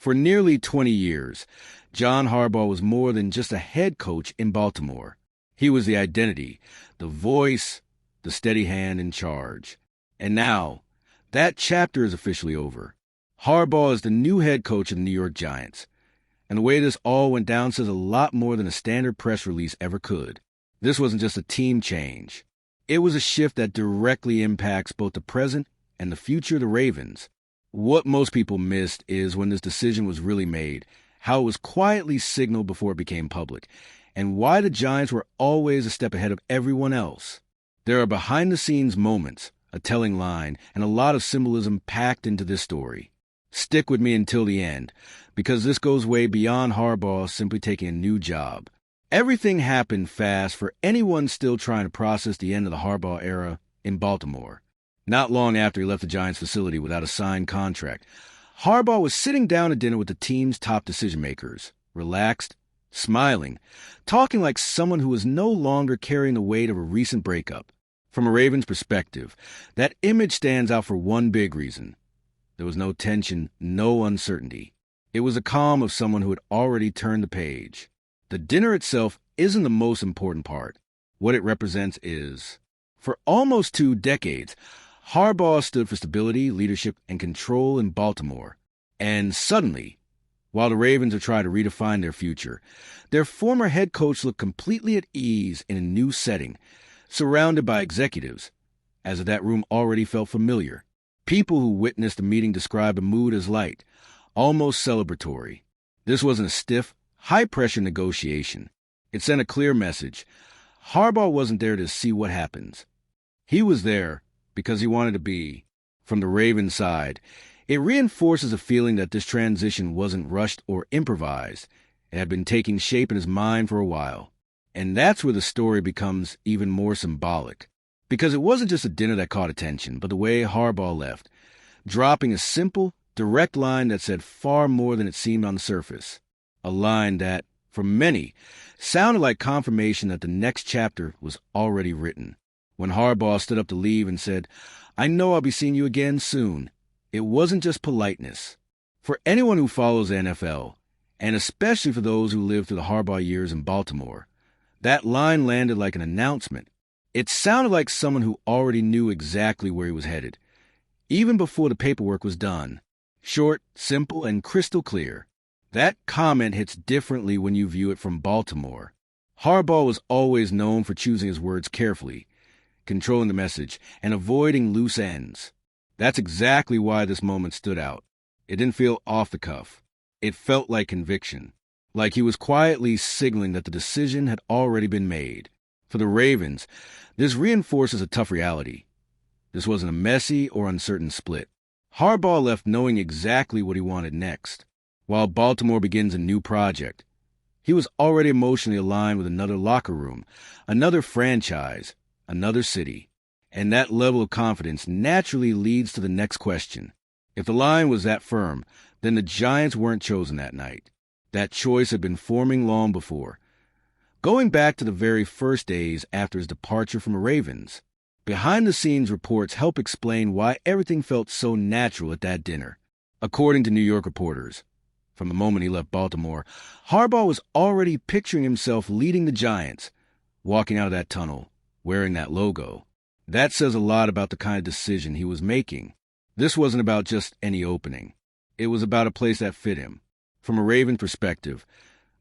For nearly 20 years, John Harbaugh was more than just a head coach in Baltimore. He was the identity, the voice, the steady hand in charge. And now, that chapter is officially over. Harbaugh is the new head coach of the New York Giants. And the way this all went down says a lot more than a standard press release ever could. This wasn't just a team change. It was a shift that directly impacts both the present and the future of the Ravens. What most people missed is when this decision was really made, how it was quietly signaled before it became public, and why the Giants were always a step ahead of everyone else. There are behind-the-scenes moments, a telling line, and a lot of symbolism packed into this story. Stick with me until the end, because this goes way beyond Harbaugh simply taking a new job. Everything happened fast for anyone still trying to process the end of the Harbaugh era in Baltimore. Not long after he left the Giants facility without a signed contract, Harbaugh was sitting down at dinner with the team's top decision-makers, relaxed, smiling, talking like someone who was no longer carrying the weight of a recent breakup. From a Ravens perspective, that image stands out for one big reason. There was no tension, no uncertainty. It was a calm of someone who had already turned the page. The dinner itself isn't the most important part. What it represents is. For almost 2 decades, Harbaugh stood for stability, leadership, and control in Baltimore. And suddenly, while the Ravens are trying to redefine their future, their former head coach looked completely at ease in a new setting, surrounded by executives, as if that room already felt familiar. People who witnessed the meeting described a mood as light, almost celebratory. This wasn't a stiff, high-pressure negotiation. It sent a clear message. Harbaugh wasn't there to see what happens. He was there because he wanted to be. From the Ravens side, it reinforces a feeling that this transition wasn't rushed or improvised. It had been taking shape in his mind for a while. And that's where the story becomes even more symbolic. Because it wasn't just a dinner that caught attention, but the way Harbaugh left, dropping a simple, direct line that said far more than it seemed on the surface. A line that, for many, sounded like confirmation that the next chapter was already written. When Harbaugh stood up to leave and said, "I know I'll be seeing you again soon," it wasn't just politeness. For anyone who follows the NFL, and especially for those who lived through the Harbaugh years in Baltimore, that line landed like an announcement. It sounded like someone who already knew exactly where he was headed, even before the paperwork was done. Short, simple, and crystal clear. That comment hits differently when you view it from Baltimore. Harbaugh was always known for choosing his words carefully, controlling the message, and avoiding loose ends. That's exactly why this moment stood out. It didn't feel off the cuff. It felt like conviction, like he was quietly signaling that the decision had already been made. For the Ravens, this reinforces a tough reality. This wasn't a messy or uncertain split. Harbaugh left knowing exactly what he wanted next. While Baltimore begins a new project, he was already emotionally aligned with another locker room, another franchise, another city. And that level of confidence naturally leads to the next question. If the line was that firm, then the Giants weren't chosen that night. That choice had been forming long before. Going back to the very first days after his departure from the Ravens, behind-the-scenes reports help explain why everything felt so natural at that dinner. According to New York reporters, from the moment he left Baltimore, Harbaugh was already picturing himself leading the Giants, walking out of that tunnel, wearing that logo. That says a lot about the kind of decision he was making. This wasn't about just any opening. It was about a place that fit him. From a Raven perspective,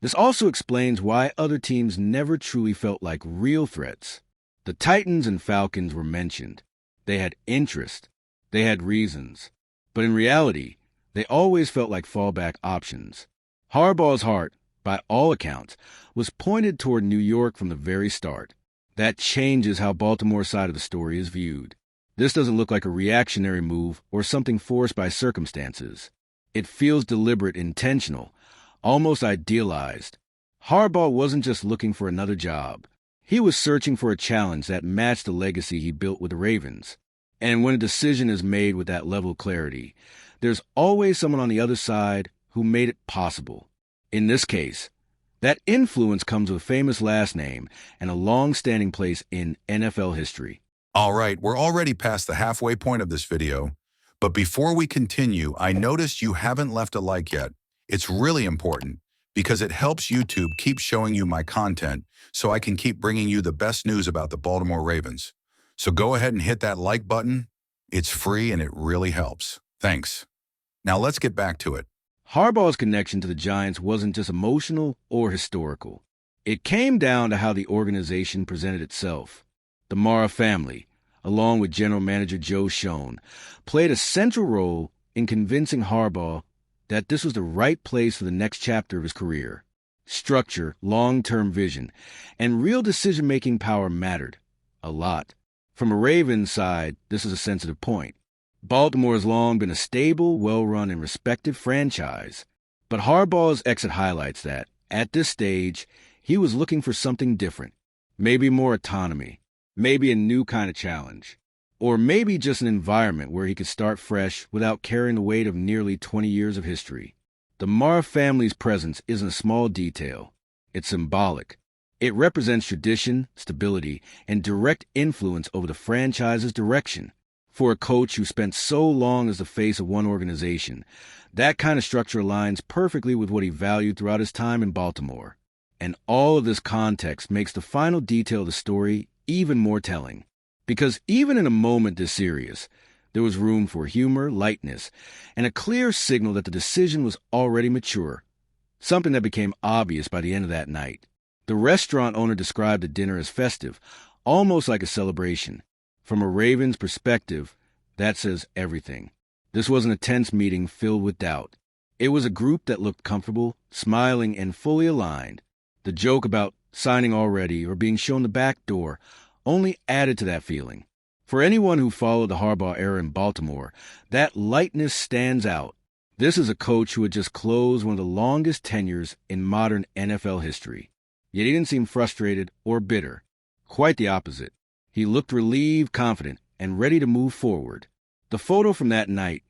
this also explains why other teams never truly felt like real threats. The Titans and Falcons were mentioned. They had interest. They had reasons. But in reality, they always felt like fallback options. Harbaugh's heart, by all accounts, was pointed toward New York from the very start. That changes how Baltimore's side of the story is viewed. This doesn't look like a reactionary move or something forced by circumstances. It feels deliberate, intentional, almost idealized. Harbaugh wasn't just looking for another job. He was searching for a challenge that matched the legacy he built with the Ravens. And when a decision is made with that level of clarity, there's always someone on the other side who made it possible. In this case, that influence comes with a famous last name and a long-standing place in NFL history. All right, we're already past the halfway point of this video, but before we continue, I noticed you haven't left a like yet. It's really important because it helps YouTube keep showing you my content so I can keep bringing you the best news about the Baltimore Ravens. So go ahead and hit that like button. It's free and it really helps. Thanks. Now let's get back to it. Harbaugh's connection to the Giants wasn't just emotional or historical. It came down to how the organization presented itself. The Mara family, along with general manager Joe Schoen, played a central role in convincing Harbaugh that this was the right place for the next chapter of his career. Structure, long-term vision, and real decision-making power mattered a lot. From a Ravens side, this is a sensitive point. Baltimore has long been a stable, well-run, and respected franchise. But Harbaugh's exit highlights that, at this stage, he was looking for something different. Maybe more autonomy. Maybe a new kind of challenge. Or maybe just an environment where he could start fresh without carrying the weight of nearly 20 years of history. The Mara family's presence isn't a small detail. It's symbolic. It represents tradition, stability, and direct influence over the franchise's direction. For a coach who spent so long as the face of one organization, that kind of structure aligns perfectly with what he valued throughout his time in Baltimore. And all of this context makes the final detail of the story even more telling. Because even in a moment this serious, there was room for humor, lightness, and a clear signal that the decision was already mature, something that became obvious by the end of that night. The restaurant owner described the dinner as festive, almost like a celebration. From a Ravens perspective, that says everything. This wasn't a tense meeting filled with doubt. It was a group that looked comfortable, smiling, and fully aligned. The joke about signing already or being shown the back door only added to that feeling. For anyone who followed the Harbaugh era in Baltimore, that lightness stands out. This is a coach who had just closed one of the longest tenures in modern NFL history. Yet he didn't seem frustrated or bitter. Quite the opposite. He looked relieved, confident, and ready to move forward. The photo from that night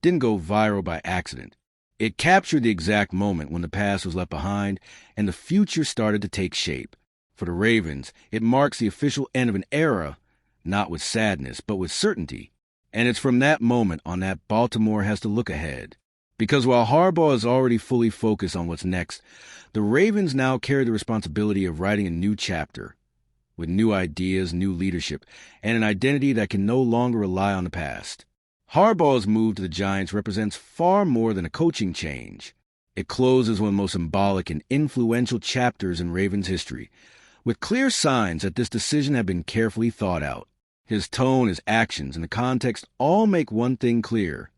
didn't go viral by accident. It captured the exact moment when the past was left behind and the future started to take shape. For the Ravens, it marks the official end of an era, not with sadness, but with certainty. And it's from that moment on that Baltimore has to look ahead. Because while Harbaugh is already fully focused on what's next, the Ravens now carry the responsibility of writing a new chapter, with new ideas, new leadership, and an identity that can no longer rely on the past. Harbaugh's move to the Giants represents far more than a coaching change. It closes one of the most symbolic and influential chapters in Ravens history, with clear signs that this decision had been carefully thought out. His tone, his actions, and the context all make one thing clear.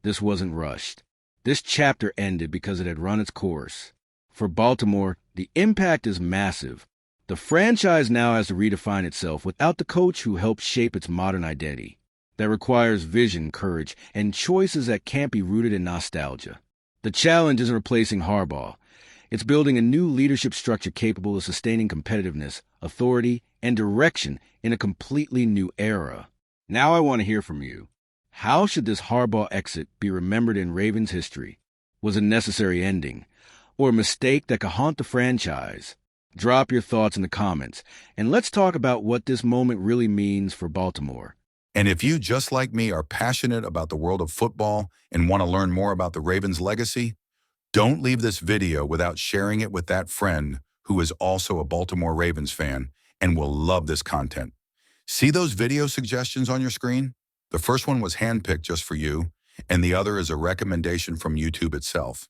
This wasn't rushed. This chapter ended because it had run its course. For Baltimore, the impact is massive. The franchise now has to redefine itself without the coach who helped shape its modern identity. That requires vision, courage, and choices that can't be rooted in nostalgia. The challenge isn't replacing Harbaugh. It's building a new leadership structure capable of sustaining competitiveness, authority, and direction in a completely new era. Now I want to hear from you. How should this Harbaugh exit be remembered in Ravens history? Was it a necessary ending, or a mistake that could haunt the franchise? Drop your thoughts in the comments, and let's talk about what this moment really means for Baltimore. And if you, just like me, are passionate about the world of football and want to learn more about the Ravens' legacy, don't leave this video without sharing it with that friend who is also a Baltimore Ravens fan and will love this content. See those video suggestions on your screen? The first one was handpicked just for you, and the other is a recommendation from YouTube itself.